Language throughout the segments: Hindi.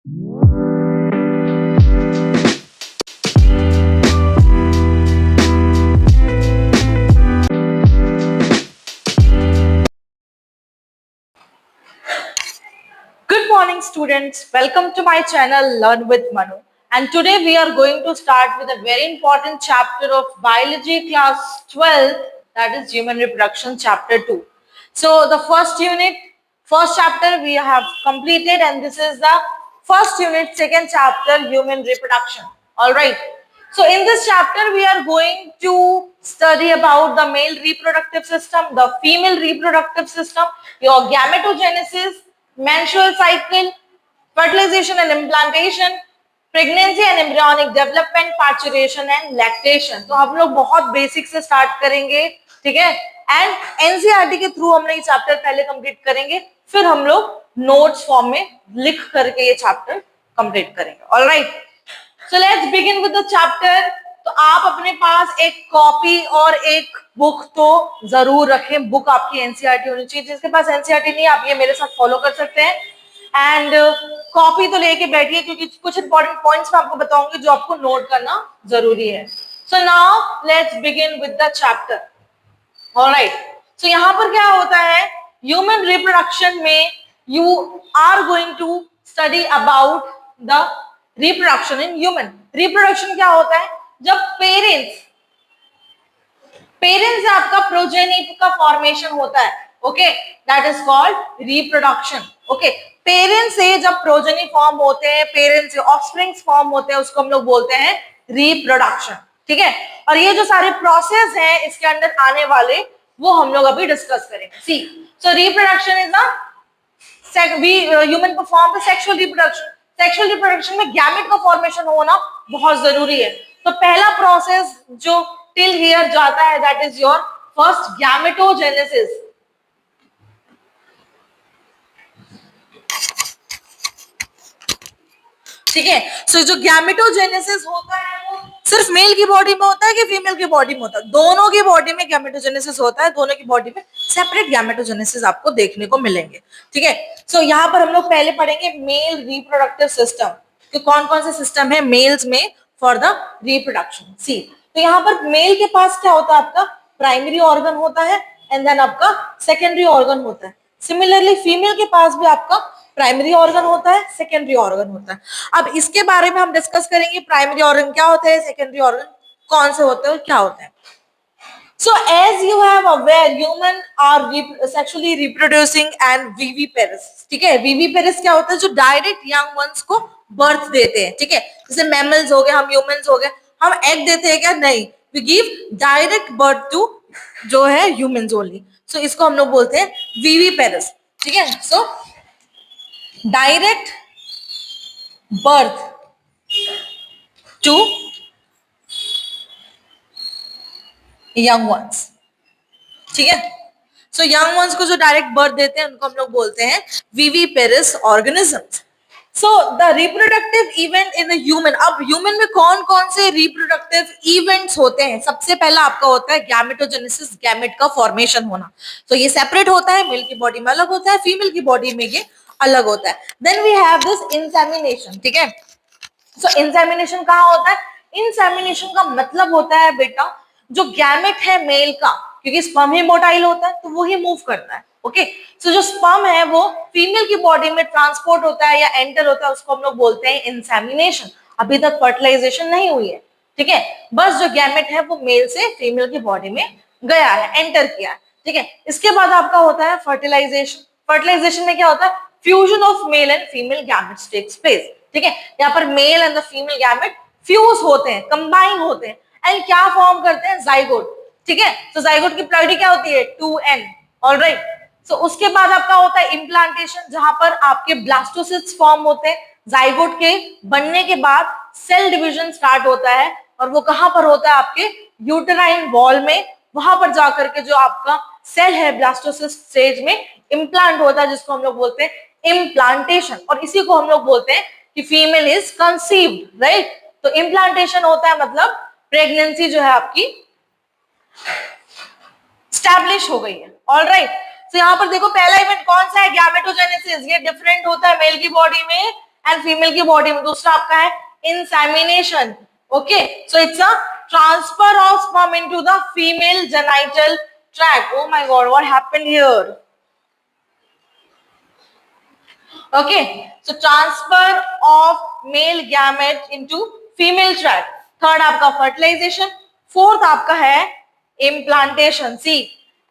Good morning, students. Welcome to my channel Learn with Manu. And today we are going to start with a very important chapter of biology class 12, that is human reproduction chapter 2. So the first chapter we have completed, and this is the first unit, second chapter, human reproduction. All right. So in this chapter we are going to study about the male reproductive system, the female reproductive system, your gametogenesis, menstrual cycle, fertilization and implantation, pregnancy and embryonic development, parturition and lactation. तो हम लोग बहुत बेसिक से स्टार्ट करेंगे, ठीक है. एंड एनसीईआरटी के थ्रू हम लोग ये चैप्टर पहले कंप्लीट करेंगे, फिर हम लोग नोट्स फॉर्म में लिख करके ये चैप्टर कंप्लीट करेंगे. Alright, so let's begin with the chapter. तो आप अपने पास एक कॉपी और एक बुक तो जरूर रखें. बुक आपकी एनसीईआरटी होनी चाहिए. जिसके पास एनसीईआरटी नहीं, आप ये मेरे साथ फॉलो कर सकते हैं. एंड कॉपी तो लेके बैठिए, क्योंकि कुछ इंपॉर्टेंट पॉइंट्स मैं आपको बताऊंगी जो आपको नोट करना जरूरी है. So now let's begin with the chapter. Alright, so यहां पर क्या होता है, ह्यूमन रिप्रोडक्शन में you are going to study about the reproduction in human. Reproduction क्या होता है, जब पेरेंट्स से आपका प्रोजेनी का फॉर्मेशन होता है. Okay, that is called reproduction. Okay, parents से जब प्रोजेनी फॉर्म होते हैं, पेरेंट्स से ऑफस्प्रिंग्स फॉर्म होते हैं, उसको हम लोग बोलते हैं रिप्रोडक्शन. ठीक है, और ये जो सारे प्रोसेस हैं इसके अंदर आने वाले, वो हम लोग अभी डिस्कस करेंगे. सी, सो रिप्रोडक्शन इज ना, human perform the sexual reproduction. Sexual reproduction में गैमेट का फॉर्मेशन होना बहुत जरूरी है. तो पहला प्रोसेस जो टिल हियर जाता है, that is your first gametogenesis. ठीक है, सो जो गैमेटोजेनेसिस होता है वो सिर्फ मेल की बॉडी में होता है कि फीमेल की बॉडी में होता है? दोनों की बॉडी में गैमेटोजेनेसिस होता है. दोनों की बॉडी में सेपरेट गैमेटोजेनेसिस आपको देखने को मिलेंगे. ठीक है, सो यहाँ पर हम लोग पहले पढ़ेंगे मेल रिप्रोडक्टिव सिस्टम, कि कौन कौन से सिस्टम है मेल्स में फॉर द रिप्रोडक्शन. सी, तो यहाँ पर मेल के पास क्या होता है, आपका प्राइमरी ऑर्गन होता है एंड देन आपका सेकेंडरी ऑर्गन होता है. सिमिलरली फीमेल के पास भी आपका प्राइमरी ऑर्गन होता है, सेकेंडरी ऑर्गन होता है. अब इसके बारे में हम डिस्कस करेंगे, प्राइमरी ऑर्गन क्या होता है, सेकेंडरी ऑर्गन कौन से होते हैं और क्या होता है. So as you have aware, human are sexually reproducing and viviparous. ठीक है, viviparous क्या होता है, जो डायरेक्ट यंग वंस को बर्थ देते हैं. ठीक है, जैसे मैमल्स हो गए, हम ह्यूमंस हो गए, हम एग देते हैं क्या? नहीं, we give direct birth to जो है ह्यूमंस ओनली. सो इसको हम लोग बोलते हैं viviparous. ठीक है, so direct birth to young ones. ठीक है, सो यंग वंस को जो डायरेक्ट बर्थ देते हैं उनको हम लोग बोलते हैं viviparous organisms. So the reproductive event in human. अब ह्यूमन में कौन कौन से रिप्रोडक्टिव इवेंट्स होते हैं? सबसे पहला आपका होता है गैमेटोजेनेसिस, गैमेट का फॉर्मेशन होना. तो ये सेपरेट होता है, मेल की बॉडी में अलग होता है, फीमेल की बॉडी में ये अलग होता है. Then we have this insemination. ठीक है, सो इंसेमिनेशन कहाँ होता है? इंसेमिनेशन का मतलब होता है बेटा, जो गैमेट है मेल का, क्योंकि स्पर्म ही मोटाइल होता है तो वो ही मूव करता है. ओके, सो जो स्पर्म है वो फीमेल की बॉडी में ट्रांसपोर्ट होता है या एंटर होता है, उसको हम लोग बोलते हैं इंसेमिनेशन. अभी तक फर्टिलाइजेशन नहीं हुई है. ठीक है, बस जो गैमेट है वो मेल से फीमेल की बॉडी में गया है, एंटर किया है. ठीक है, इसके बाद आपका होता है फर्टिलाइजेशन. फर्टिलाइजेशन में क्या होता है? Fusion of male and female gametes takes place. ठीक है, यहाँ पर male and the female gamete fuse होते हैं, कंबाइन होते हैं, एंड क्या फॉर्म करते हैं? जाइगोट. ठीक है, तो जाइगोट की प्लॉइडी क्या होती है? 2n. ऑलराइट, सो उसके बाद आपका होता है इम्प्लांटेशन, जहां पर आपके ब्लास्टोसिस्ट फॉर्म होते हैं. जाइगोट के बनने के बाद सेल डिवीजन स्टार्ट होता है, और वो कहां पर होता है? आपके यूटेराइन वॉल में. वहां पर जाकर के जो आपका सेल है ब्लास्टोसिस्ट स्टेज में इम्प्लांट होता है, जिसको हम लोग बोलते हैं इम्प्लांटेशन. और इसी को हम लोग बोलते हैं कि फीमेल इज कंसीव्ड. राइट, तो इम्प्लांटेशन होता है मतलब प्रेगनेंसी जो है आपकी स्टैब्लिश हो गई है. ऑलराइट, तो यहाँ पर देखो पहला इवेंट कौन सा है? गैमेटोजेनेसिस. ये डिफरेंट होता है मेल की बॉडी में एंड फीमेल की बॉडी में दूसरा आपका है insemination. Okay, so it's a transfer of sperm into the female genital tract. Oh my God, what happened here? Okay, so transfer of male gamete into female tract. Third आपका fertilization. फोर्थ आपका है implantation. See,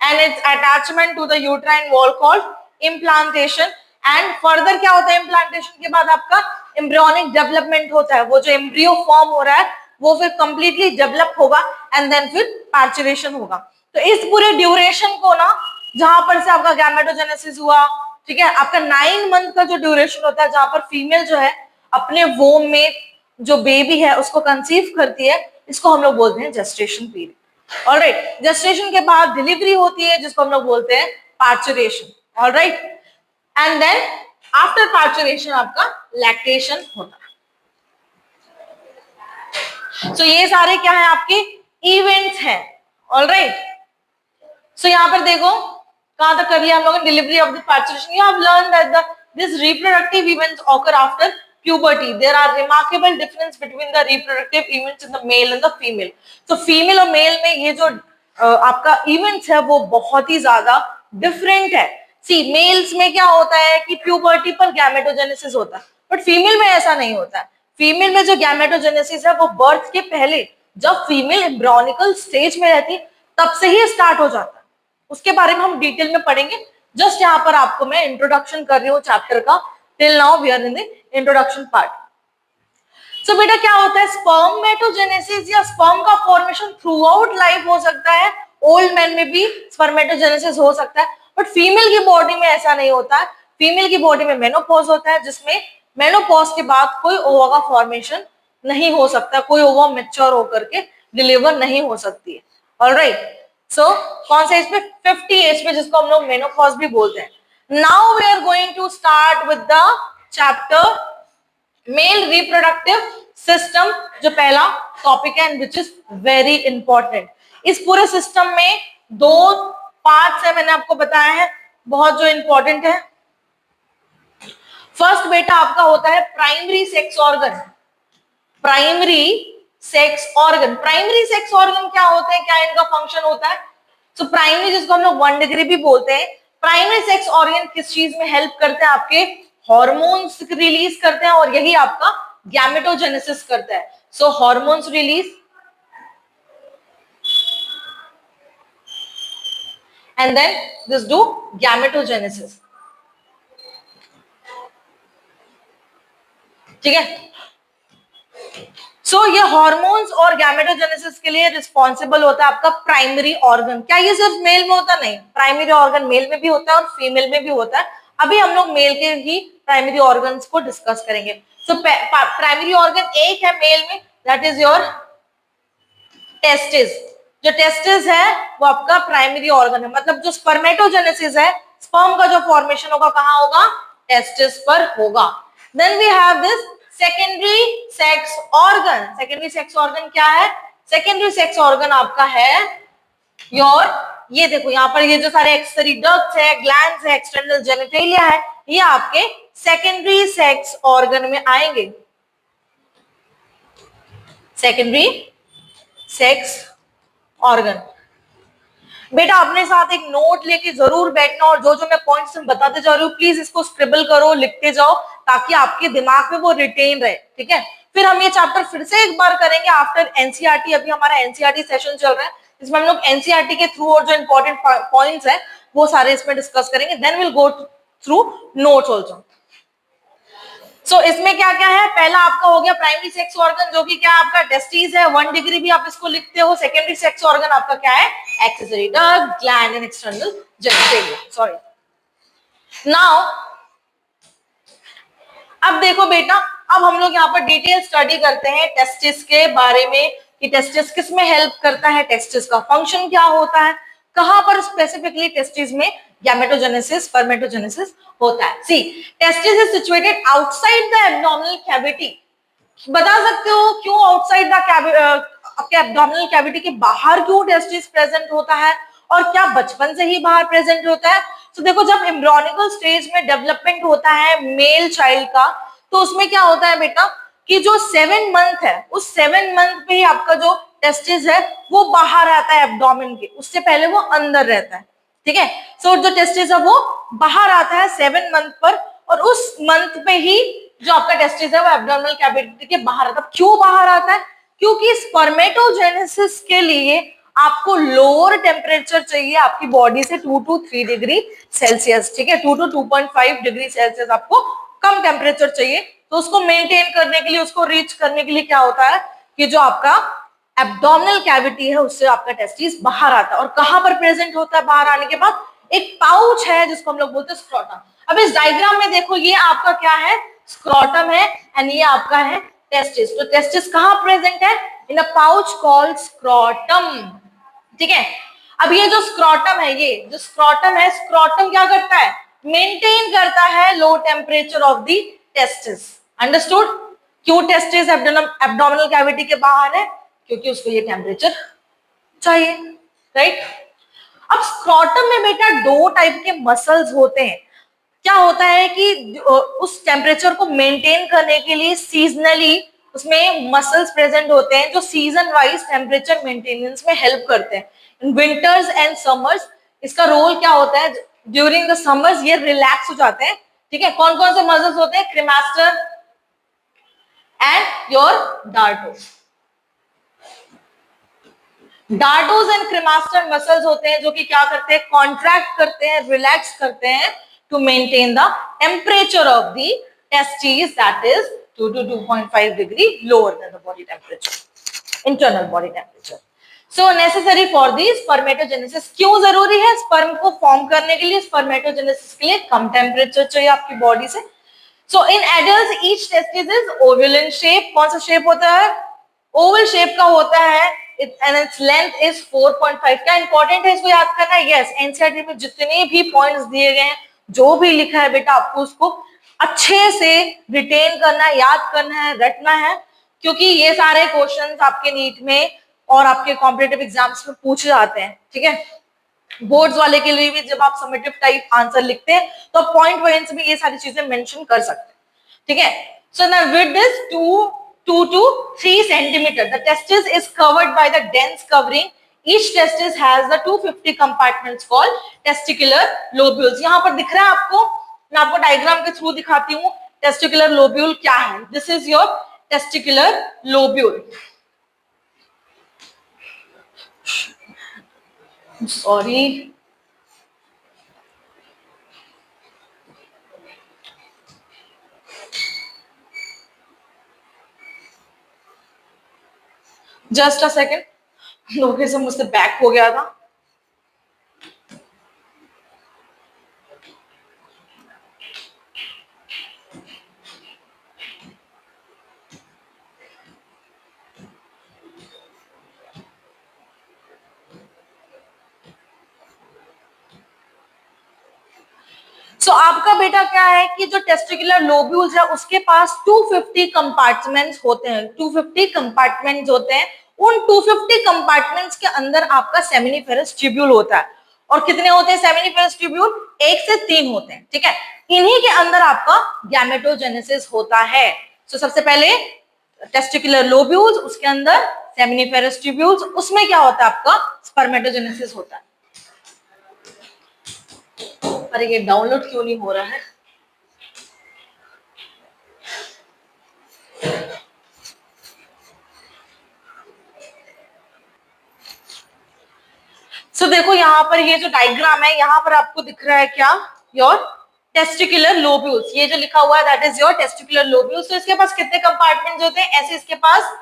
and its attachment to the uterine wall called implantation. And further क्या होता है implantation के बाद? आपका embryonic development होता है. वो जो embryo form हो रहा है वो फिर completely develop होगा and then फिर parturition होगा. तो इस पूरे ड्यूरेशन को ना, जहां पर से आपका गैमेटोजेनेसिस हुआ, ठीक है, आपका 9 मंथ का जो ड्यूरेशन होता है, जहां पर फीमेल जो है अपने वोम में जो बेबी है उसको कंसीव करती है, इसको हम लोग बोलते हैं जेस्टेशन पीरियड. ऑलराइट, जेस्टेशन के बाद डिलीवरी होती है जिसको हम लोग बोलते हैं parturition. Alright, and then after parturition आपका लैक्टेशन होता है. सो ये सारे क्या है आपके इवेंट्स हैं. ऑलराइट, सो यहाँ पर देखो कहां तक कर लिया हम लोगों ने, delivery of the parturition. You have learn that the this reproductive events occur after puberty. There are remarkable difference between the reproductive events in the male and the female. So female और male में ये जो आपका events है वो बहुत ही ज्यादा different है. See, males में क्या होता है कि puberty पर gametogenesis होता है, but female में ऐसा नहीं होता है. फीमेल में जो गैमेटोजेनेसिस है वो बर्थ के पहले, जब फीमेल एम्ब्रियोनिकल स्टेज में रहती तब से ही स्टार्ट हो जाता है. उसके बारे में हम डिटेल में पढ़ेंगे. जस्ट यहाँ पर आपको मैं इंट्रोडक्शन कर रही हूँ चैप्टर का. Till now we are in the introduction part. So बेटा क्या होता है, स्पर्मेटोजेनेसिस या स्पर्म का फॉर्मेशन थ्रू आउट लाइफ हो सकता है. ओल्ड मैन में भी स्पर्मेटोजेनेसिस हो सकता है, बट फीमेल की बॉडी में ऐसा नहीं होता है. फीमेल की बॉडी में मेनोपॉज होता है, जिसमें मेनोपॉज के बाद कोई ओवा का फॉर्मेशन नहीं हो सकता, कोई ओवा मैच्योर होकर के डिलीवर नहीं हो सकती है. ऑलराइट, सो कौन सा इसमें 50 एज पे, जिसको हम लोग मेनोपॉज भी बोलते हैं. Now we are going to start with the chapter male reproductive system, जो पहला टॉपिक है विच इज वेरी इंपॉर्टेंट. इस पूरे सिस्टम में 2 पार्ट्स है, मैंने आपको बताया है, बहुत जो इंपॉर्टेंट है. फर्स्ट बेटा आपका होता है primary sex organ. Primary sex organ, primary sex organ क्या होते हैं, क्या इनका फंक्शन होता है? तो प्राइमरी, जिसको हम लोग 1 डिग्री भी बोलते हैं, प्राइमरी सेक्स ऑर्गन किस चीज में हेल्प करते हैं? आपके हॉर्मोन्स रिलीज करते हैं, और यही आपका गैमेटोजेनेसिस करता है. So hormones release and then this do gametogenesis. ठीक है, सो ये हॉर्मोन्स और गैमेटोजेनेसिस के लिए रिस्पॉन्सिबल होता है आपका प्राइमरी ऑर्गन. क्या ये सिर्फ मेल में होता? नहीं, प्राइमरी ऑर्गन मेल में भी होता है और फीमेल में भी होता है. अभी हम लोग मेल के ही प्राइमरी ऑर्गन्स को डिस्कस करेंगे. सो प्राइमरी ऑर्गन एक है मेल में, दैट इज योर टेस्टिस. जो टेस्टिस है वो आपका प्राइमरी ऑर्गन है, मतलब जो स्पर्मेटोजेनेसिस है, स्पर्म का जो फॉर्मेशन होगा कहाँ होगा? टेस्टिस पर होगा. Then we have this secondary sex organ. Secondary sex organ क्या है? सेकेंडरी सेक्स ऑर्गन आपका है योर, ये देखो यहाँ पर ये जो सारे एक्सरी डक्ट्स है, ग्लैंड्स है, एक्सटर्नल जेनिटेलिया है, ये आपके सेकेंडरी सेक्स ऑर्गन में आएंगे. Secondary sex organ. बेटा अपने साथ एक नोट लेके जरूर बैठना, और जो जो मैं पॉइंट्स बताते जा रही हूँ प्लीज इसको स्क्रिबल करो, लिखते जाओ, ताकि आपके दिमाग में वो रिटेन रहे. ठीक है, फिर हम ये चैप्टर फिर से एक बार करेंगे आफ्टर एनसीईआरटी. अभी हमारा एनसीईआरटी सेशन चल रहा है, इसमें हम लोग एनसीईआरटी के थ्रू और जो इंपॉर्टेंट पॉइंट्स है वो सारे इसमें डिस्कस करेंगे. Then will go through notes also. So इसमें क्या क्या है? पहला आपका हो गया प्राइमरी सेक्स ऑर्गन, जो कि क्या आपका टेस्टिस है, 1 डिग्री भी आप इसको लिखते हो. सेकेंडरी सेक्स ऑर्गन आपका क्या है? Accessory duct, gland and external genitalia. Sorry. Now अब देखो बेटा, अब हम लोग यहाँ पर डिटेल स्टडी करते हैं टेस्टिस के बारे में, कि टेस्टिस किस में हेल्प करता है, टेस्टिस का फंक्शन क्या होता है, कहां पर स्पेसिफिकली टेस्टिस में गैमेटोजेनेसिस, स्पर्मेटोजेनेसिस होता है. See, testis is situated outside the abdominal cavity. बता सकते हो क्यों आउटसाइड द आपके एब्डोमिनल कैविटी के बाहर क्यों टेस्टिस प्रेजेंट होता है, और क्या बचपन से ही बाहर प्रेजेंट होता है? तो देखो, जब एम्ब्रियोनिकल स्टेज में डेवलपमेंट होता है मेल चाइल्ड का, तो उसमें क्या होता है बेटा कि जो 7 मंथ है उस 7 मंथ पे ही आपका जो टेस्टिस है वो बाहर आता है एब्डोमेन के, उससे पहले वो अंदर रहता है, ठीक है। सो जो टेस्टिस है वो बाहर आता है 7 मंथ पर, और उस मंथ पे ही जो आपका टेस्टिस है वो एब्डोमिनल कैविटी के बाहर आता है। क्यों बाहर आता है? क्योंकि स्पर्मेटोजेनेसिस के लिए आपको लोअर टेम्परेचर चाहिए आपकी बॉडी से 2 to 3 डिग्री सेल्सियस, ठीक है, 2 to 2.5 डिग्री सेल्सियस आपको कम टेम्परेचर चाहिए। तो उसको मेंटेन करने के लिए, उसको रीच करने के लिए क्या होता है कि जो आपका एब्डोमिनल कैविटी है उससे आपका टेस्टिस बाहर आता है। और कहां पर प्रेजेंट होता है बाहर आने के बाद? एक पाउच है जिसको हम लोग बोलते हैं स्क्रोटम। अब इस डायग्राम में देखो, ये आपका क्या है? स्क्रोटम है, एंड ये आपका है टेस्टिस। तो टेस्टिस कहां प्रेजेंट है? इन अ पाउच कॉल्ड स्क्रोटम, ठीक है। अब ये जो स्क्रोटम है, ये जो स्क्रोटम है, स्क्रोटम क्या करता है? मेंटेन करता है low temperature of the testis. Understood? क्यों टेस्टिस एब्डोमिनल कैविटी के बाहर है? क्योंकि उसको ये टेम्परेचर चाहिए, राइट। अब स्क्रोटम में बेटा 2 टाइप के मसल्स होते हैं। क्या होता है कि उस टेम्परेचर को मेंटेन करने के लिए सीजनली उसमें मसल्स प्रेजेंट होते हैं जो सीजन वाइज टेम्परेचर मेंटेनेंस में हेल्प करते हैं। इन विंटर्स एंड समर्स इसका रोल क्या होता है? ड्यूरिंग द समर्स ये रिलैक्स हो जाते हैं, ठीक है। कौन कौन से मसल्स होते हैं? Cremaster and your dartos. Dartos and cremaster muscles होते हैं जो कि क्या करते हैं? कॉन्ट्रैक्ट करते हैं, रिलैक्स करते हैं to maintain the temperature of the testes, that is 2 to 2.5 degree lower than the body temperature, internal body temperature. So necessary for the spermatogenesis. क्यों जरूरी है? स्पर्म को फॉर्म करने के लिए, स्पर्मेटोजेनेसिस के लिए कम टेम्परेचर चाहिए आपकी बॉडी से। So in adults each testis is oval in shape. कौन सा शेप होता है? ओवल शेप का होता है, and its length is 4.5. क्या इंपॉर्टेंट है इसको याद करना? यस, एनसीईआरटी में जितने भी पॉइंट्स दिए गए हैं, जो भी लिखा है बेटा, आपको उसको अच्छे से रिटेन करना है, याद करना है, रटना है, क्योंकि ये सारे क्वेश्चंस आपके नीट में और आपके कॉम्पिटिटिव एग्जाम्स में पूछे जाते हैं, ठीक है। बोर्ड्स वाले के लिए भी जब आप समेटिव टाइप आंसर लिखते हैं तो पॉइंट वाइज में ये सारी चीजें मेंशन कर सकते हैं, ठीक है। So the width is 2 to 3 centimeter. The testis is covered by the dense covering. Each testis has the 250 compartments called testicular lobules. यहाँ पर दिख रहा है आपको, मैं आपको डायग्राम के थ्रू दिखाती हूँ टेस्टिकुलर लोब्यूल क्या है। This is your testicular lobule. Sorry, just a second, धोखे से मुझसे बैक हो गया था। So, आपका बेटा क्या है कि जो टेस्टिकुलर लोब्यूल्स है उसके पास 250 कंपार्टमेंट्स होते हैं, 250 कंपार्टमेंट्स होते हैं। उन 250 कंपार्टमेंट्स के अंदर आपका सेमिनिफेरस ट्यूब्यूल होता है। और कितने होते हैं सेमिनिफेरस ट्यूब्यूल? 1 से 3 होते हैं, ठीक है। इन्हीं के अंदर आपका गैमेटोजेनेसिस होता है। तो सबसे पहले टेस्टिकुलर लोब्यूल्स, उसके अंदर सेमिनिफेरस ट्यूब्यूल्स, उसमें क्या होता है? आपका स्पर्मेटोजेनेसिस होता है। अरे ये डाउनलोड क्यों नहीं हो रहा है? सो देखो यहाँ पर ये जो डायग्राम है, यहाँ पर आपको दिख रहा है क्या? योर टेस्टिकुलर लोब्यूल्स, ये जो लिखा हुआ है that is your testicular lobules. तो इसके पास कितने कंपार्टमेंट्स होते हैं? ऐसे इसके पास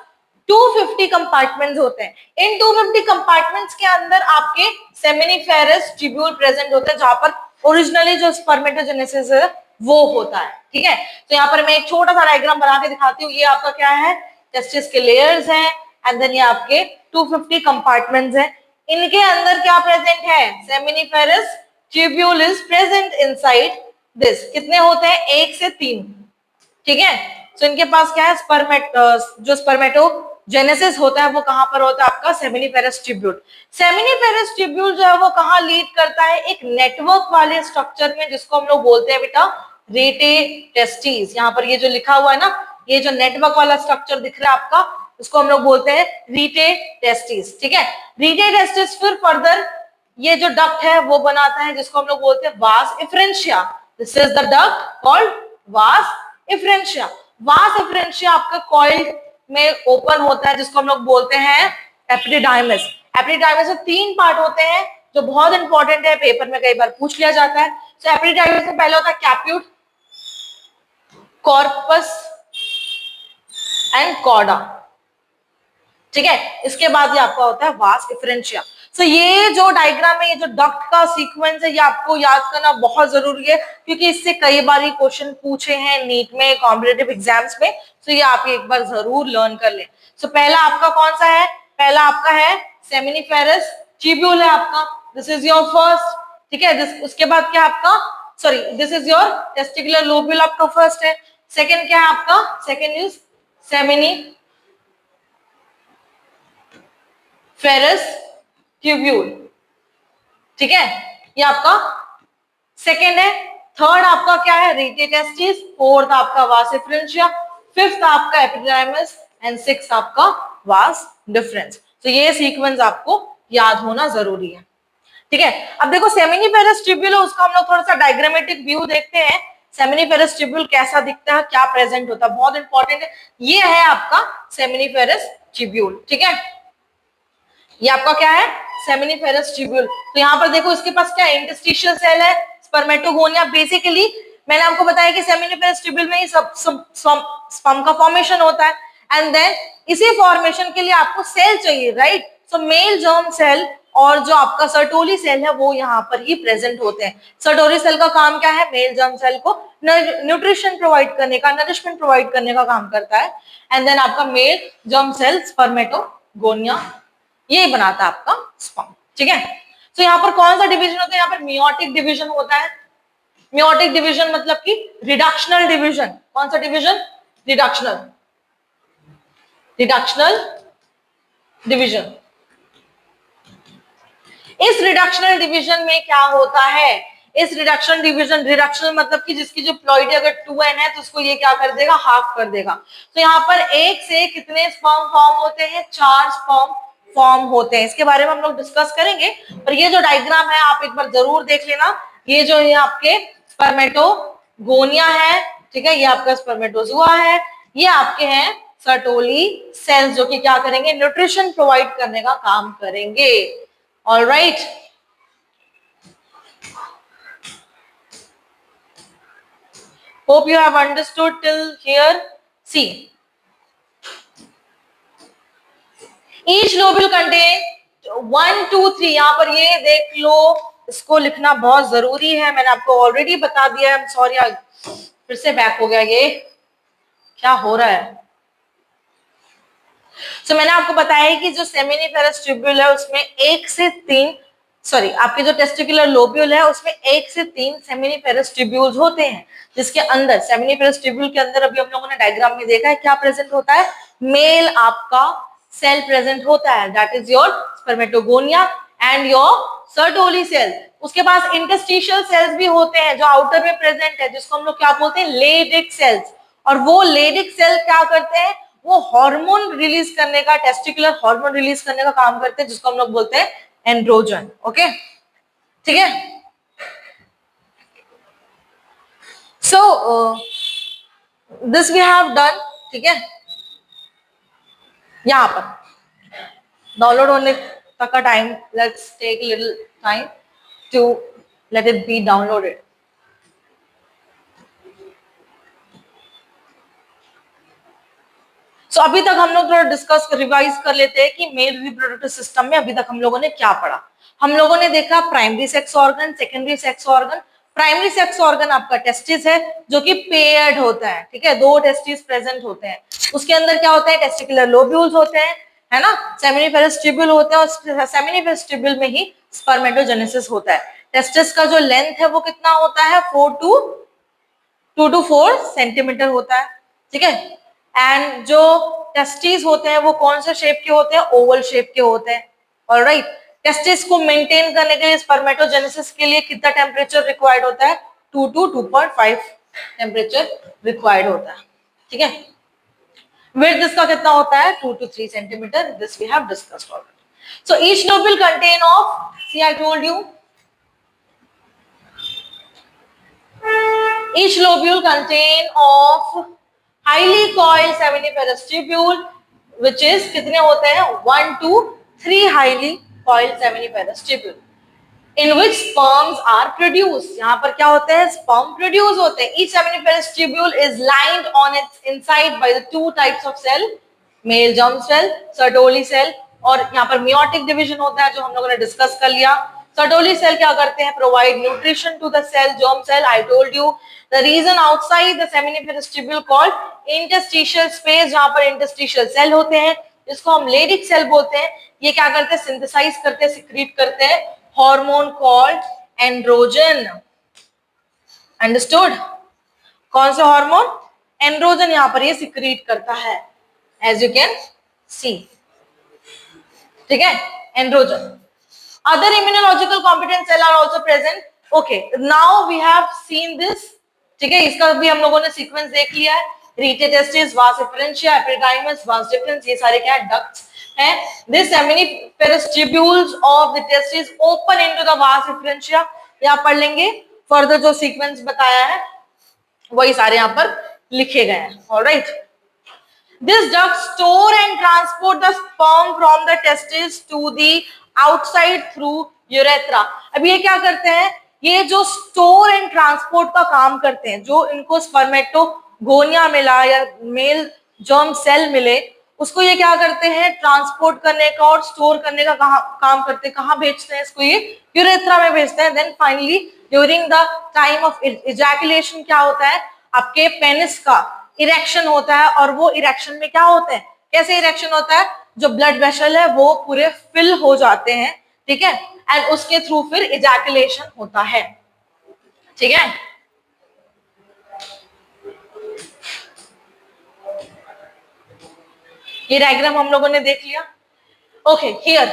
250 कंपार्टमेंट्स होते हैं। इन 250 कंपार्टमेंट्स के अंदर आपके सेमिनिफेरस ट्यूब्यूल प्रेजेंट होते हैं, जहां पर ओरिजिनली जो स्पर्मेटोजेनेसिस है वो होता है, ठीक है। तो यहाँ पर मैं एक छोटा सा डायग्राम बना के दिखाती हूँ। ये आपका क्या है? टेस्टिस के लेयर्स हैं, एंड देन ये आपके 250 कंपार्टमेंट्स हैं। इनके अंदर क्या प्रेजेंट है? Seminiferous tubule is present inside this. कितने होते हैं? 1 से 3, ठीक है। तो इनके पास क्या है? जो स्पर्मेटोजेनेसिस होता है वो कहां पर होता है? आपका सेमिनिफेरस ट्यूब्यूल। सेमिनिफेरस ट्यूब्यूल जो है वो कहां लीड करता है? एक नेटवर्क वाले स्ट्रक्चर में, जिसको हम लोग बोलते हैं बेटा रेटे टेस्टिस, यहाँ पर ये जो लिखा हुआ है ना, ये जो नेटवर्क वाला स्ट्रक्चर दिख रहा है आपका, उसको हम लोग बोलते हैं रीटे टेस्टिस, ठीक है। रीटे टेस्टिस फिर फर्दर ये जो डक्ट है वो बनाता है जिसको हम लोग बोलते हैं vas efferentia. This is the duct called vas efferentia. वास इफरेंशिया आपका कॉइल्ड में ओपन होता है जिसको हम लोग बोलते हैं एपिडिडाइमिस। एपिडिडाइमिस में 3 पार्ट होते हैं जो बहुत इंपॉर्टेंट है, पेपर में कई बार पूछ लिया जाता है। सो एपिडिडाइमिस में पहले होता है कैप्यूट, कॉर्पस एंड कॉर्डा, ठीक है। इसके बाद ये आपका होता है वास इफरेंशिया। सो ये जो डायग्राम है, ये जो डक्ट का सीक्वेंस है, ये आपको याद करना बहुत जरूरी है क्योंकि इससे कई बार ये क्वेश्चन पूछे हैं नीट में, कॉम्पिटिटिव एग्जाम्स में। सो ये आप एक बार जरूर लर्न कर लें। सो पहला आपका कौन सा है? पहला आपका है सेमिनिफेरस ट्यूब्यूल है आपका, दिस इज योर फर्स्ट, ठीक है। उसके बाद क्या आपका, sorry, this is your testicular lobule आपका फर्स्ट है। सेकेंड क्या है आपका? सेकेंड इज सेमिनी फेरस ट्यूब्यूल, ठीक है, ये आपका सेकेंड है। थर्ड आपका क्या है? रेटे टेस्टिस। फोर्थ आपका वास इफरेंशिया। फिफ्थ आपका एपिडिडाइमिस एंड सिक्स्थ आपका वास डिफरेंस। तो ये सीक्वेंस आपको याद होना जरूरी है, ठीक है। अब देखो सेमिनिफेरस ट्यूब्यूल है, उसका हम लोग थोड़ा सा डायग्रामेटिक व्यू देखते हैं। सेमिनिफेरस ट्यूब्यूल कैसा दिखता है, क्या प्रेजेंट होता है, बहुत इंपॉर्टेंट है। ये है आपका सेमिनिफेरस ट्यूब्यूल, ठीक है। ये आपका क्या है? Seminiferous tubule. तो यहाँ पर देखो इसके पास क्या है? इंटरस्टिशियल सेल है, स्पर्मेटोगोनिया। बेसिकली मैंने आपको बताया कि सेमिनिफेरस ट्यूब्यूल में ही सब स्पर्म का फॉर्मेशन होता है एंड देन इसी फॉर्मेशन के लिए आपको सेल चाहिए, राइट। सो मेल जर्म सेल और जो आपका सर्टोली सेल है वो यहाँ पर ही प्रेजेंट होते हैं। सर्टोली सेल का काम क्या है? मेल जर्म सेल को न्यूट्रिशन प्रोवाइड करने का, नरिशमेंट प्रोवाइड करने का काम करता है एंड देन आपका मेल जर्म सेल स्पर्मेटोगोनिया ये बनाता है आपका स्पर्म, ठीक है। तो यहाँ पर कौन सा डिवीजन होता है? यहाँ पर मियोटिक डिवीजन होता है। मियोटिक डिवीजन मतलब कि रिडक्शनल डिवीजन। कौन सा डिवीजन? Reductional, reductional division. इस रिडक्शनल डिवीजन में क्या होता है? इस रिडक्शन डिवीजन, रिडक्शनल मतलब कि जिसकी जो प्लॉइडी अगर 2n है तो उसको ये क्या कर देगा? हाफ कर देगा। तो यहाँ पर एक से कितने स्पर्म फॉर्म होते हैं? 4 स्पर्म फॉर्म होते हैं। इसके बारे में हम लोग डिस्कस करेंगे, पर ये जो डायग्राम है आप एक बार जरूर देख लेना। ये जो है आपके स्पर्मेटोगोनिया है, ठीक है, ये आपका स्पर्मेटोजुआ है, ये आपके हैं सर्टोली सेल्स जो कि क्या करेंगे? न्यूट्रिशन प्रोवाइड करने का काम करेंगे। All right. Hope you have understood till here. See, each lobule contain 1, 2, 3. यहाँ पर ये देख लो, इसको लिखना बहुत जरूरी है। मैंने आपको ऑलरेडी बता दिया है। सॉरी, फिर से बैक हो गया, ये क्या हो रहा है? मैंने आपको बताया कि जो सेमिनिफेरस ट्यूब्यूल है उसमें 1 से 3, सॉरी, आपके जो टेस्टिकुलर लोब्यूल है उसमें 1 से 3 सेमिनिफेरस ट्यूब्यूल्स होते हैं, जिसके अंदर सेमिनिफेरस ट्यूब्यूल के अंदर अभी हम लोगों ने डायग्राम में देखा है क्या प्रेजेंट होता है? मेल आपका सेल प्रेजेंट होता है, that is your spermatogonia and your Sertoli cell. उसके पास इंटरस्टिशियल सेल्स भी होते हैं जो आउटर में प्रेजेंट है, जिसको हम लोग क्या बोलते हैं? Leydig cells. और वो लेडिक सेल क्या करते हैं? वो हार्मोन रिलीज करने का, टेस्टिकुलर हार्मोन रिलीज करने का काम करते हैं, जिसको हम लोग बोलते हैं एंड्रोजन। ओके, ठीक है। So this we have done, ठीक है। यहां पर डाउनलोड होने तक का time, let's take little time to let it be downloaded. So अभी तक हम लोग थोड़ा डिस्कस रिवाइज कर लेते हैं कि मेल रिप्रोडक्टिव सिस्टम में अभी तक हम लोगों ने क्या पढ़ा। हम लोगों ने देखा primary sex organ, secondary sex organ. Primary sex organ आपका टेस्टिस है जो कि पेयर्ड होता है, ठीक है, 2 टेस्टिस प्रेजेंट होते हैं। उसके अंदर क्या होता है? टेस्टिकुलर लोब्यूल्स होते हैं, है ना, सेमिनिफेरस ट्यूब्यूल होते हैं और सेमिनिफेरस ट्यूब्यूल में ही स्पर्मेटोजेनेसिस होता है। टेस्टिस का जो लेंथ है वो कितना होता है? 2 to 4 सेंटीमीटर होता है, ठीक है। एंड जो टेस्टिस होते हैं वो कौन से शेप के होते हैं? ओवल शेप के होते हैं। ऑलराइट, टेस्टिस को मेंटेन करने के लिए, स्पर्मेटोजेनेसिस के लिए कितना टेम्परेचर रिक्वायर्ड होता है? 2 to 2.5 टेम्परेचर रिक्वायर्ड होता है, ठीक है। विड्थ इसका कितना होता है 2 to 3 centimetre, this we have discussed already. So each lobule contain of, see I told you, each lobule contain of highly coiled seminiferous tubule, which is कितने होते हैं 1 to 3 highly coiled seminiferous tubule in which sperms are produced। यहाँ पर क्या होते हैं, sperm produce होते हैं। each seminiferous tubule is lined on its inside by the 2 types of cell, male germ cell, Sertoli cell, और यहाँ पर meiotic division होता है जो हम लोगों ने डिस्कस कर लिया। Sertoli cell क्या करते हैं, provide nutrition to the cell, germ cell, I told you the reason outside the seminiferous tubule called interstitial space, जहाँ पर interstitial cell होते हैं जिसको हम लेडिक सेल बोलते हैं। ये क्या करते हैं, सिंथेसाइज करते हैं, सिक्रीट करते हैं हार्मोन कॉल्ड एंड्रोजन। अंडरस्टूड? कौन सा हार्मोन, एंड्रोजन, यहां पर ये सिक्रीट करता है, एज यू कैन सी, ठीक है, androgen. Other immunological competent cell are also present. Okay, now we have seen this, ठीक है, इसका भी हम लोगों ने सीक्वेंस देख लिया है। रीटे टेस्टिस, वास एफरेंशिया, एपिडाइमस, वास डिफरेंस, ये सारे क्या है, डक्ट्स हैं। This seminiferous tubules of the testis open into the वास एफरेंशिया, यहां पढ़ लेंगे। फर्दर जो सीक्वेंस बताया है वही सारे यहां पर लिखे गए हैं। Alright, this duct store and transport the sperm from the testis to the outside through urethra। अब ये क्या करते हैं, ये जो स्टोर एंड ट्रांसपोर्ट का काम करते हैं, जो इनको स्पर्मेटोगोनिया मिला या मेल जर्म सेल मिले, उसको ये क्या करते हैं, ट्रांसपोर्ट करने का और स्टोर करने का काम करते हैं। कहाँ भेजते हैं इसको, ये यूरेथ्रा में भेजते हैं। Then finally during the time of ejaculation क्या होता है, आपके पेनिस का इरेक्शन होता है, और वो इरेक्शन में क्या होता है, कैसे इरेक्शन होता है, जो ब्लड वेसल है वो पूरे फिल हो जाते हैं, ठीक है, एंड उसके थ्रू फिर इजैकुलेशन होता है, ठीक है। ये डायग्राम हम लोगों ने देख लिया। ओके, हियर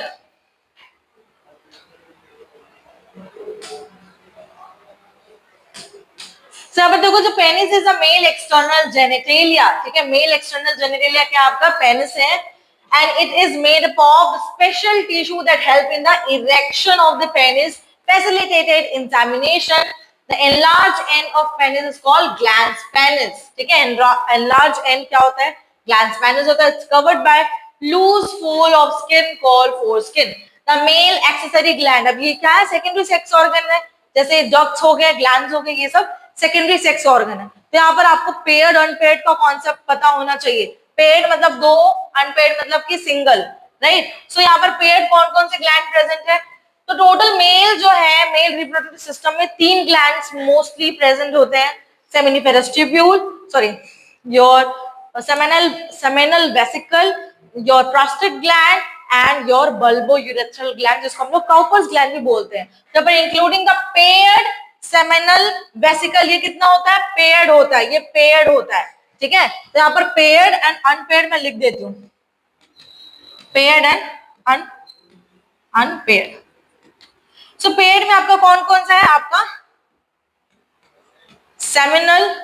सब देखो, जो penis is a male external genitalia, ठीक है, मेल एक्सटर्नल जेनिटेलिया क्या आपका पेनिस है, and it is made up of special tissue that help in the erection of the penis, facilitated insemination। The enlarged end of penis is called glans penis, ठीक है, enlarged end क्या होता है, glans penis होता है। It's covered by loose fold of skin called foreskin। The male accessory gland, अब ये क्या है, सेकेंडरी सेक्स ऑर्गन है, जैसे डक्ट्स हो गए, ग्लैंड्स हो गए, ये सब सेकेंडरी सेक्स ऑर्गन है। तो यहाँ पर आपको पेयर्ड अनपेयर्ड का कॉन्सेप्ट पता होना चाहिए। पेयर्ड मतलब दो, अनपेयर्ड मतलब कि सिंगल, राइट। सो यहाँ पर पेयर्ड कौन कौन से ग्लैंड प्रेजेंट है, तो टोटल मेल जो है, मेल रिप्रोडक्टिव सिस्टम में 3 ग्लैंड्स मोस्टली प्रेजेंट होते हैं, seminiferous tubule, sorry your seminal vesicle, your prostate gland and your bulbourethral gland, जिसको हम लोग काउपर्स ग्लैंड भी बोलते हैं। जब including the paired seminal vesicle, ये कितना होता है, पेयर्ड होता है, ये पेयर्ड होता है, ठीक है। तो यहाँ पर पेयर्ड एंड अनपेयर्ड मैं लिख देती हूँ, paired and unpaired. So paired में आपका कौन कौन सा है, आपका सेमिनल